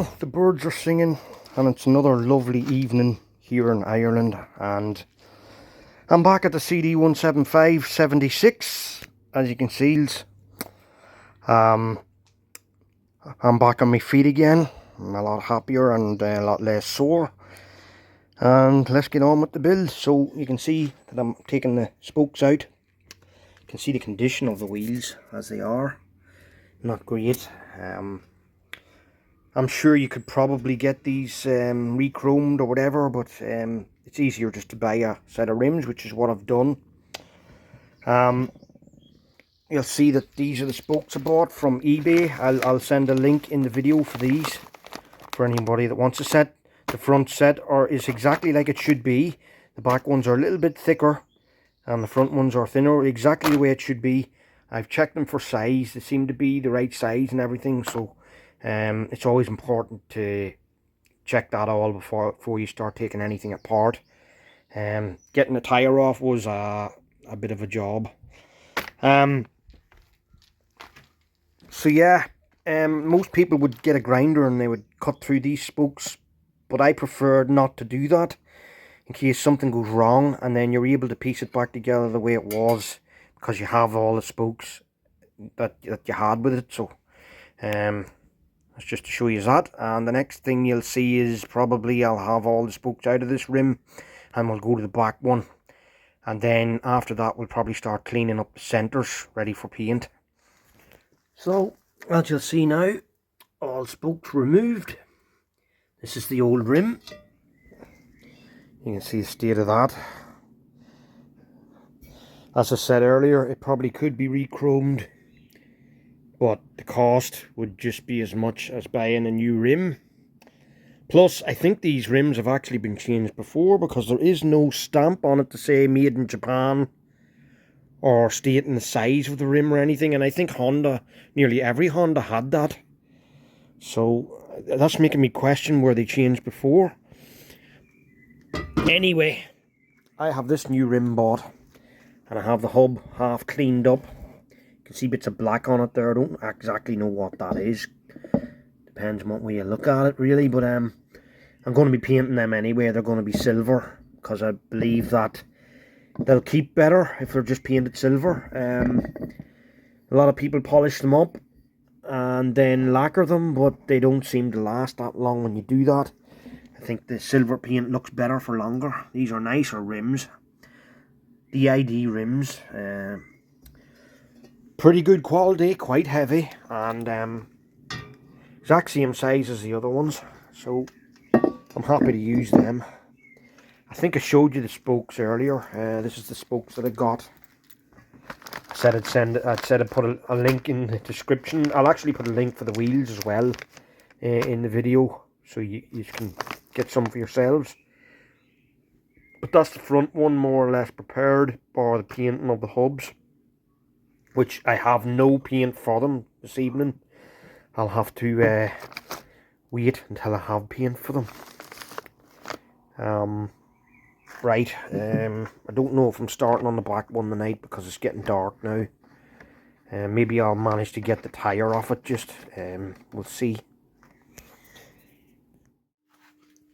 Well, the birds are singing and it's another lovely evening here in Ireland, and I'm back at the CD 175/76 as you can see. I'm back on my feet again. I'm a lot happier and a lot less sore, and let's get on with the build. So you can see that I'm taking the spokes out. You can see the condition of the wheels as they are, not great. I'm sure you could probably get these re-chromed or whatever, but it's easier just to buy a set of rims, which is what I've done. You'll see that these are the spokes I bought from eBay. I'll send a link in the video for these for anybody that wants a set. The front set is exactly like it should be. The back ones are a little bit thicker and the front ones are thinner, exactly the way it should be. I've checked them for size. They seem to be the right size and everything, so it's always important to check that all before you start taking anything apart. Getting the tire off was a bit of a job. So yeah, most people would get a grinder and they would cut through these spokes, but I prefer not to do that in case something goes wrong, and then you're able to piece it back together the way it was because you have all the spokes that you had with it. So that's just to show you that. And the next thing you'll see is probably I'll have all the spokes out of this rim and we'll go to the back one, and then after that we'll probably start cleaning up the centers ready for paint. So as you'll see now, all spokes removed. This is the old rim. You can see the state of that. As I said earlier, it probably could be re-chromed, but the cost would just be as much as buying a new rim. Plus, I think these rims have actually been changed before, because there is no stamp on it to say made in Japan or stating the size of the rim or anything, and I think nearly every Honda had that. So that's making me question where they changed before. Anyway, I have this new rim bought, and I have the hub half cleaned up. You can see bits of black on it there. I don't exactly know what that is. Depends on what way you look at it, really. But I'm going to be painting them anyway. They're going to be silver, because I believe that they'll keep better if they're just painted silver. A lot of people polish them up and then lacquer them, but they don't seem to last that long when you do that. I think the silver paint looks better for longer. These are nicer rims. D.I.D rims. Pretty good quality, quite heavy, and exact same size as the other ones. So I'm happy to use them. I think I showed you the spokes earlier. This is the spokes that I got. I said I'd put a link in the description. I'll actually put a link for the wheels as well in the video, so you can get some for yourselves. But that's the front one, more or less prepared for the painting of the hubs, which I have no paint for them this evening. I'll have to wait until I have paint for them. Right, I don't know if I'm starting on the back one tonight because it's getting dark now. Maybe I'll manage to get the tire off it, we'll see.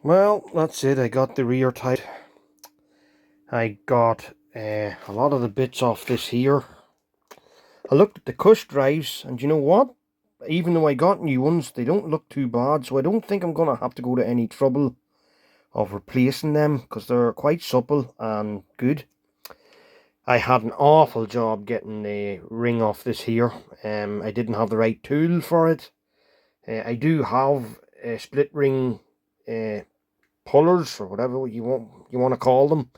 Well, that's it. I got the rear tire. I got a lot of the bits off this here. I looked at the cush drives, and you know what? Even though I got new ones, they don't look too bad, so I don't think I'm going to have to go to any trouble of replacing them, because they're quite supple and good. I had an awful job getting the ring off this here. I didn't have the right tool for it. I do have split ring pullers, or whatever you want to call them,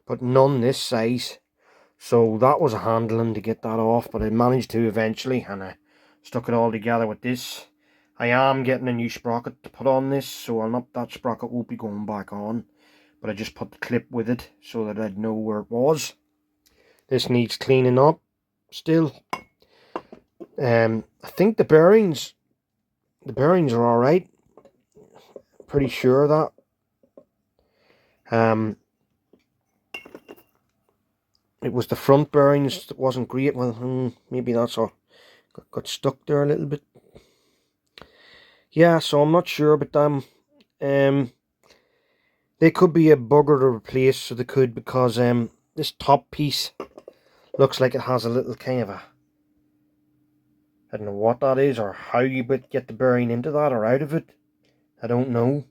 but none this size. So that was a handling to get that off, but I managed to eventually, and I stuck it all together with this. I am getting a new sprocket to put on this, so that sprocket won't be going back on, but I just put the clip with it so that I'd know where it was. This needs cleaning up still. I think the bearings are alright. Pretty sure of that. It was the front bearings that wasn't great. Well, maybe that's all got stuck there a little bit. Yeah, so I'm not sure about them. They could be a bugger to replace, so they could, because this top piece looks like it has a little kind of a, I don't know what that is, or how you would get the bearing into that or out of it. I don't know.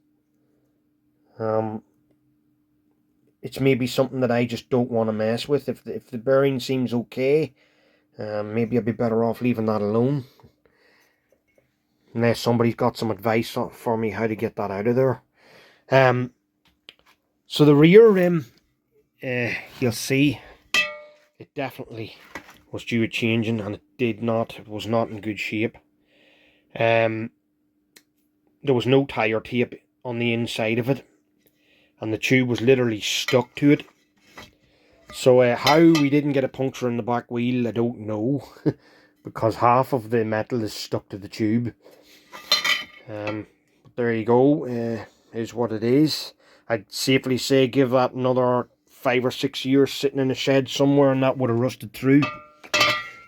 It's maybe something that I just don't want to mess with. If the bearing seems okay, maybe I'd be better off leaving that alone. Unless somebody's got some advice for me how to get that out of there. So the rear rim, you'll see, it definitely was due a changing, and it was not in good shape. There was no tire tape on the inside of it, and the tube was literally stuck to it. So how we didn't get a puncture in the back wheel, I don't know, because half of the metal is stuck to the tube. But there you go, is what it is. I'd safely say give that another 5 or 6 years sitting in a shed somewhere, and that would have rusted through.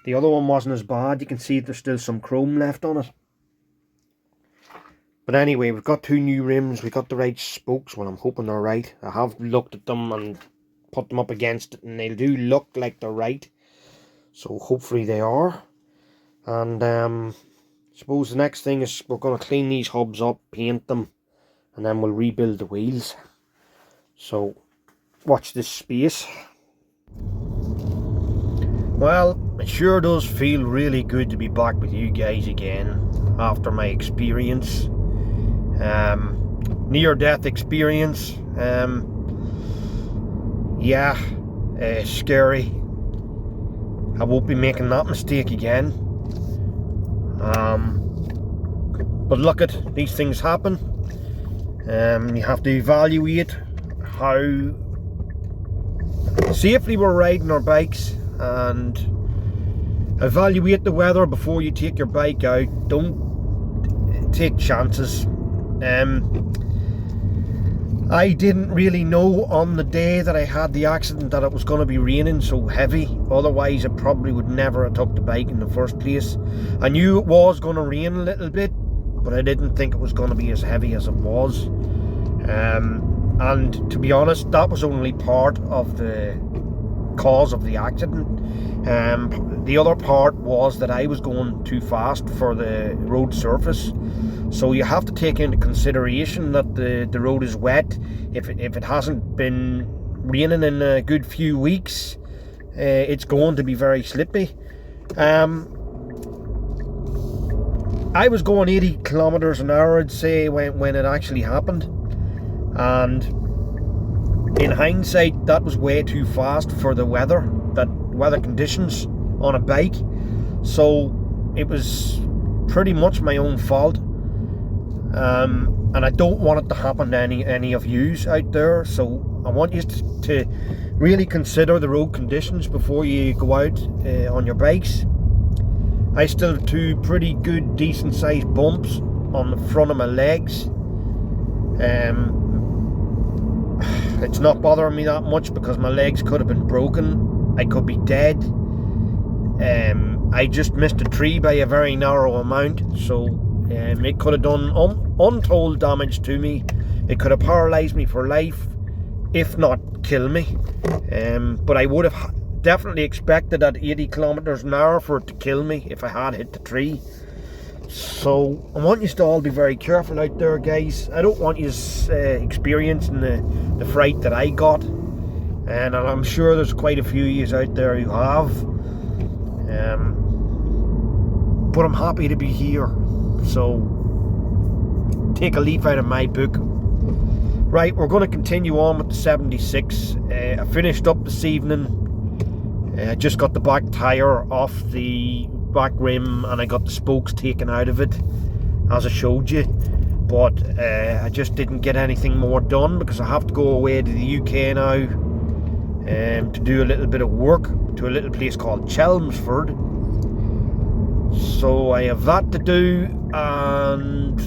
The other one wasn't as bad. You can see there's still some chrome left on it. But anyway, we've got 2 new rims. We got the right spokes. Well, I'm hoping they're right. I have looked at them and put them up against it, and they do look like they're right. So hopefully they are. And I suppose the next thing is we're going to clean these hubs up, paint them, and then we'll rebuild the wheels. So watch this space. Well, it sure does feel really good to be back with you guys again after my experience. Near-death experience. Yeah, scary. I won't be making that mistake again. But look, at these things happen. You have to evaluate how safely we're riding our bikes, and evaluate the weather before you take your bike out. Don't take chances. I didn't really know on the day that I had the accident that it was going to be raining so heavy. Otherwise I probably would never have took the bike in the first place. I knew it was going to rain a little bit, but I didn't think it was going to be as heavy as it was. And to be honest, that was only part of the cause of the accident. The other part was that I was going too fast for the road surface. So you have to take into consideration that the road is wet. If it hasn't been raining in a good few weeks, it's going to be very slippy. I was going 80 kilometers an hour, I'd say, when it actually happened. And in hindsight, that was way too fast for the weather conditions on a bike. So it was pretty much my own fault. And I don't want it to happen to any of yous out there. So I want you to really consider the road conditions before you go out on your bikes. I still have 2 pretty good, decent sized bumps on the front of my legs. It's not bothering me that much because my legs could have been broken. I could be dead. I just missed a tree by a very narrow amount, so it could have done untold damage to me. It could have paralysed me for life, if not kill me. But I would have definitely expected at 80 kilometers an hour for it to kill me if I had hit the tree. So I want you to all be very careful out there, guys. I don't want you experiencing the fright that I got, and I'm sure there's quite a few of you out there who have. But I'm happy to be here, so take a leaf out of my book. Right, we're going to continue on with the 76. I finished up this evening. I just got the back tyre off the back rim, and I got the spokes taken out of it, as I showed you. But I just didn't get anything more done because I have to go away to the UK now to do a little bit of work to a little place called Chelmsford. So I have that to do, and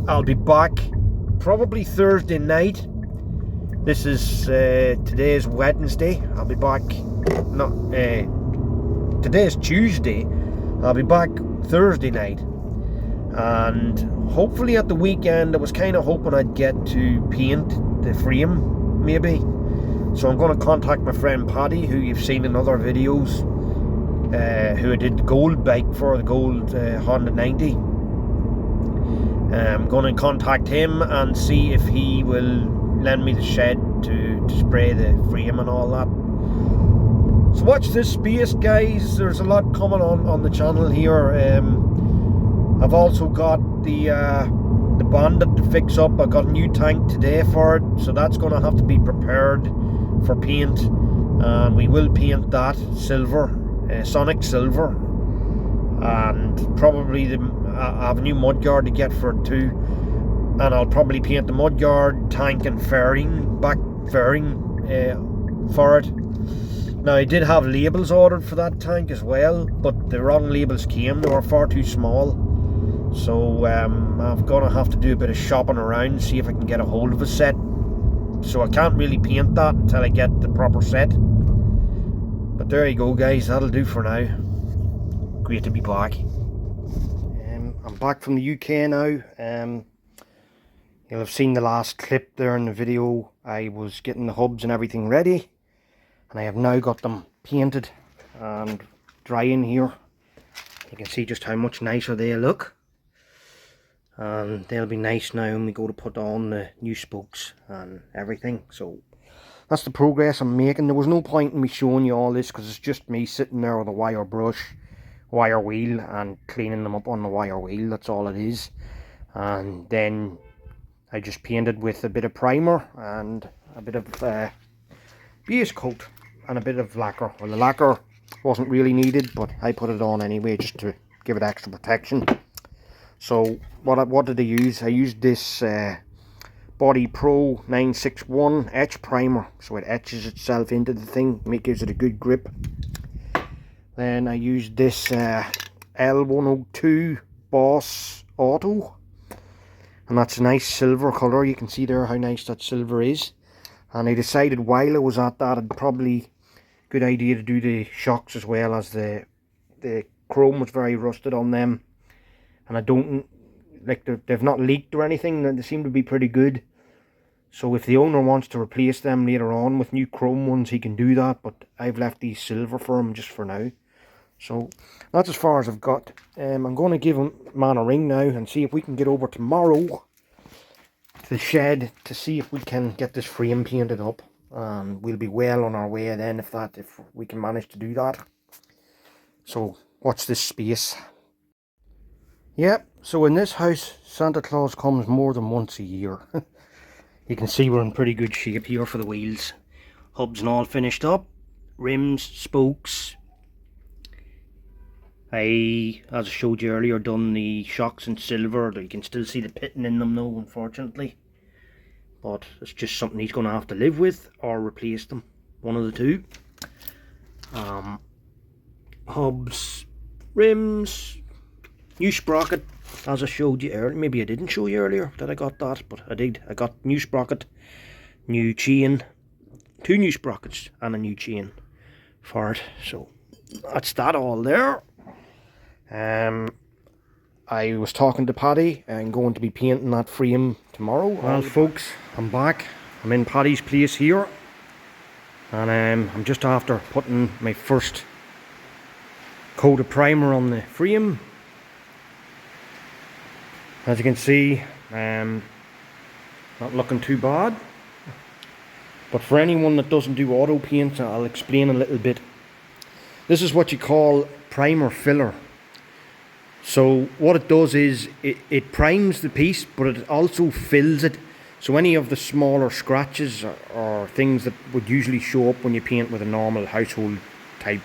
I'll be back probably Thursday night. This is today is Wednesday. I'll be back. Today is Tuesday. I'll be back Thursday night, and hopefully at the weekend I was kind of hoping I'd get to paint the frame maybe. So I'm going to contact my friend Paddy, who you've seen in other videos, who I did the gold bike for, the gold Honda 90. I'm going to contact him and see if he will lend me the shed to spray the frame and all that. So watch this space, guys. There's a lot coming on the channel here. I've also got the Bandit to fix up. I got a new tank today for it, so that's going to have to be prepared for paint, and we will paint that silver, Sonic Silver, and probably I have a new mudguard to get for it too, and I'll probably paint the mudguard, tank and back fairing for it. Now I did have labels ordered for that tank as well, but the wrong labels came. They were far too small, so I'm gonna have to do a bit of shopping around, see if I can get a hold of a set. So I can't really paint that until I get the proper set. But there you go, guys, that'll do for now. Great to be back. I'm back from the UK now. You'll have seen the last clip there in the video. I was getting the hubs and everything ready, and I have now got them painted and drying here. You can see just how much nicer they look, and they'll be nice now when we go to put on the new spokes and everything. So that's the progress I'm making. There was no point in me showing you all this because it's just me sitting there with a wire brush, wire wheel, and cleaning them up on the wire wheel. That's all it is. And then I just painted with a bit of primer and a bit of base coat and a bit of lacquer. Well, the lacquer wasn't really needed, but I put it on anyway just to give it extra protection. So what did I use? I used this Body Pro 961 etch primer, so it etches itself into the thing, gives it a good grip. Then I used this L102 Boss Auto, and that's a nice silver colour. You can see there how nice that silver is. And I decided while I was at that, it'd probably good idea to do the shocks as well, as the chrome was very rusted on them, and I don't like they've not leaked or anything. They seem to be pretty good. So if the owner wants to replace them later on with new chrome ones, he can do that, but I've left these silver for him just for now. So that's as far as I've got. I'm going to give him man a ring now and see if we can get over tomorrow to the shed to see if we can get this frame painted up. And we'll be well on our way then if we can manage to do that. So watch this space. Yep, so in this house Santa Claus comes more than once a year. You can see we're in pretty good shape here for the wheels. Hubs and all finished up. Rims, spokes. I, as I showed you earlier, done the shocks in silver. You can still see the pitting in them though, unfortunately. But it's just something he's going to have to live with or replace them. One of the two. Hubs, rims, new sprocket, as I showed you earlier. Maybe I didn't show you earlier that I got that, but I did. I got new sprocket, new chain, 2 new sprockets and a new chain for it. So that's that all there. I was talking to Paddy and going to be painting that frame tomorrow. Well folks, I'm back. I'm in Paddy's place here, and I'm just after putting my first coat of primer on the frame. As you can see, not looking too bad. But for anyone that doesn't do auto paint, I'll explain a little bit. This is what you call primer filler. So what it does is it primes the piece, but it also fills it. So any of the smaller scratches or things that would usually show up when you paint with a normal household type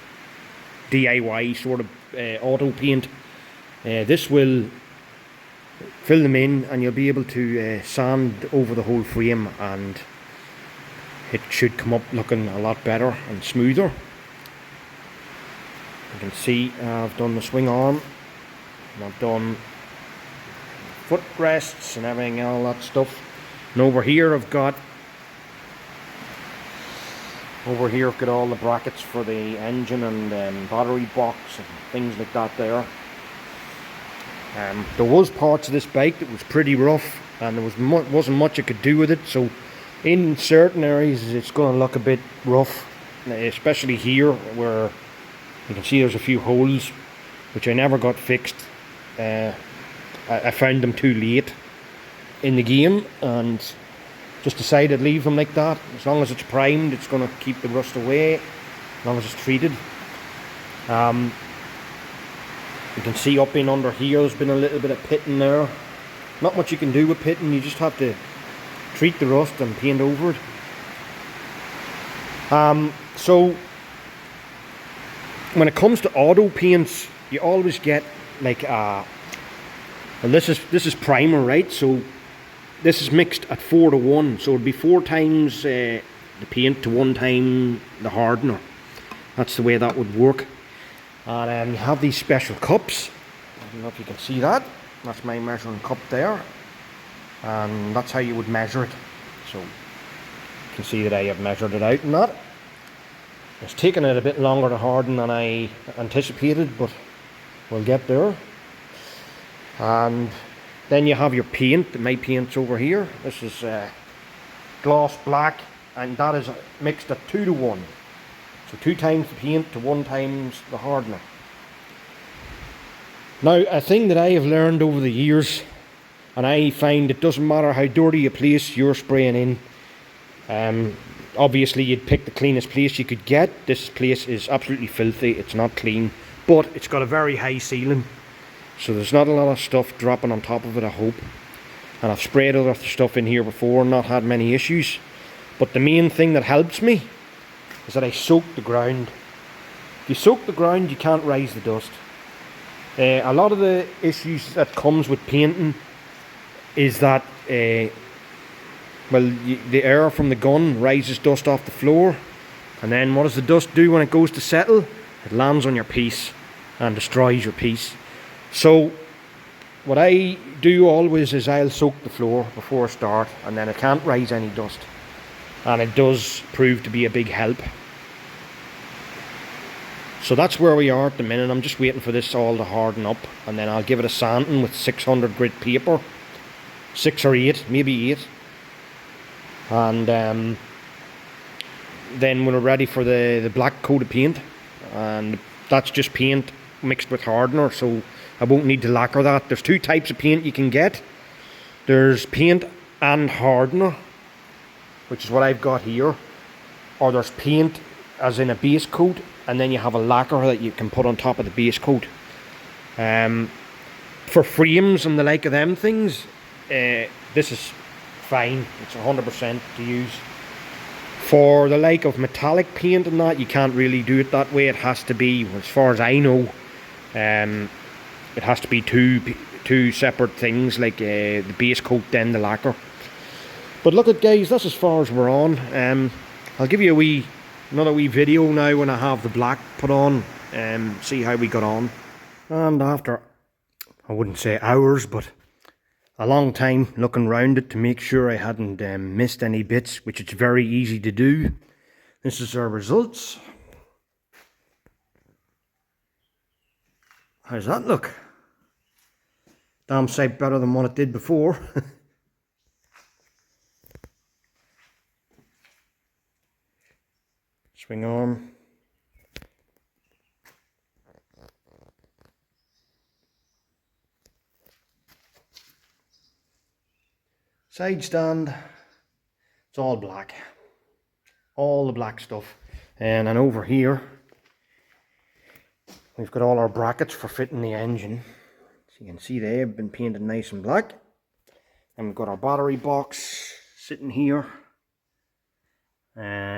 DIY sort of auto paint, this will fill them in, and you'll be able to sand over the whole frame, and it should come up looking a lot better and smoother. You can see I've done the swing arm, and I've done foot rests and everything, all that stuff. And over here I've got all the brackets for the engine and battery box and things like that there. There was parts of this bike that was pretty rough, and there wasn't much I could do with it, so in certain areas it's going to look a bit rough, especially here where you can see there's a few holes which I never got fixed. I found them too late in the game and just decided to leave them like that. As long as it's primed, it's going to keep the rust away, as long as it's treated. You can see up in under here there's been a little bit of pitting there. Not much you can do with pitting, you just have to treat the rust and paint over it. So when it comes to auto paints, you always get like and this is primer, right? So this is mixed at 4:1, so it'd be 4 times the paint to 1 time the hardener. That's the way that would work. And you have these special cups. I don't know if you can see that. That's my measuring cup there, and that's how you would measure it. So you can see that I have measured it out and that. It's taken it a bit longer to harden than I anticipated, but we'll get there. And then you have your paint. My paint's over here. This is gloss black, and that is mixed at 2:1. So 2 times the paint to 1 times the hardener. Now, a thing that I have learned over the years, and I find it doesn't matter how dirty a place you're spraying in. Obviously you'd pick the cleanest place you could get. This place is absolutely filthy, it's not clean, but it's got a very high ceiling, so there's not a lot of stuff dropping on top of it, I hope. And I've sprayed other stuff in here before and not had many issues. But the main thing that helps me is that I soak the ground. If you soak the ground, you can't rise the dust. A lot of the issues that comes with painting is that the air from the gun rises dust off the floor, and then what does the dust do when it goes to settle? It lands on your piece and destroys your piece. So what I do always is I'll soak the floor before I start, and then it can't rise any dust, and it does prove to be a big help. So that's where we are at the minute. I'm just waiting for this all to harden up, and then I'll give it a sanding with 600 grit paper, 6 or 8, maybe 8. And then when we're ready for the black coat of paint, and that's just paint mixed with hardener, so I won't need to lacquer that. There's 2 types of paint you can get. There's paint and hardener, which is what I've got here, or there's paint as in a base coat, and then you have a lacquer that you can put on top of the base coat. For frames and the like of them things, this is fine, it's 100% to use. For the like of metallic paint and that, you can't really do it that way. It has to be, as far as I know, it has to be two separate things, like the base coat then the lacquer. But look at, guys, that's as far as we're on. I'll give you another wee video now when I have the black put on, see how we got on. And after, I wouldn't say hours, but a long time looking round it to make sure I hadn't missed any bits, which it's very easy to do. This is our results. How's that look? Damn sight better than what it did before. Swing arm. Side stand. It's all black. All the black stuff. And then over here, we've got all our brackets for fitting the engine. So you can see they've been painted nice and black. And we've got our battery box sitting here.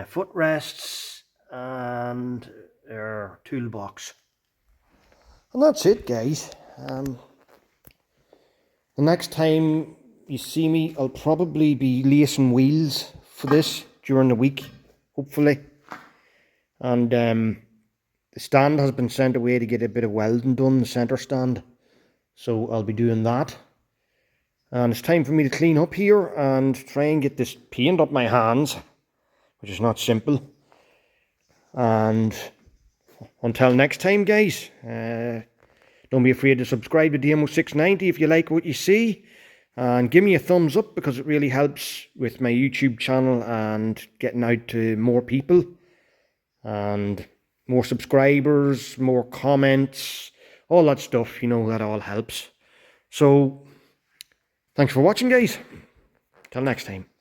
Footrests and our toolbox. And that's it, guys. The next time you see me, I'll probably be lacing wheels for this during the week, hopefully. And the stand has been sent away to get a bit of welding done, the centre stand. So I'll be doing that. And it's time for me to clean up here and try and get this paint up my hands, which is not simple. And until next time, guys, Don't be afraid to subscribe to Demo 690 if you like what you see. And give me a thumbs up, because it really helps with my YouTube channel and getting out to more people. And more subscribers, more comments, all that stuff, you know, that all helps. So, thanks for watching, guys. Till next time.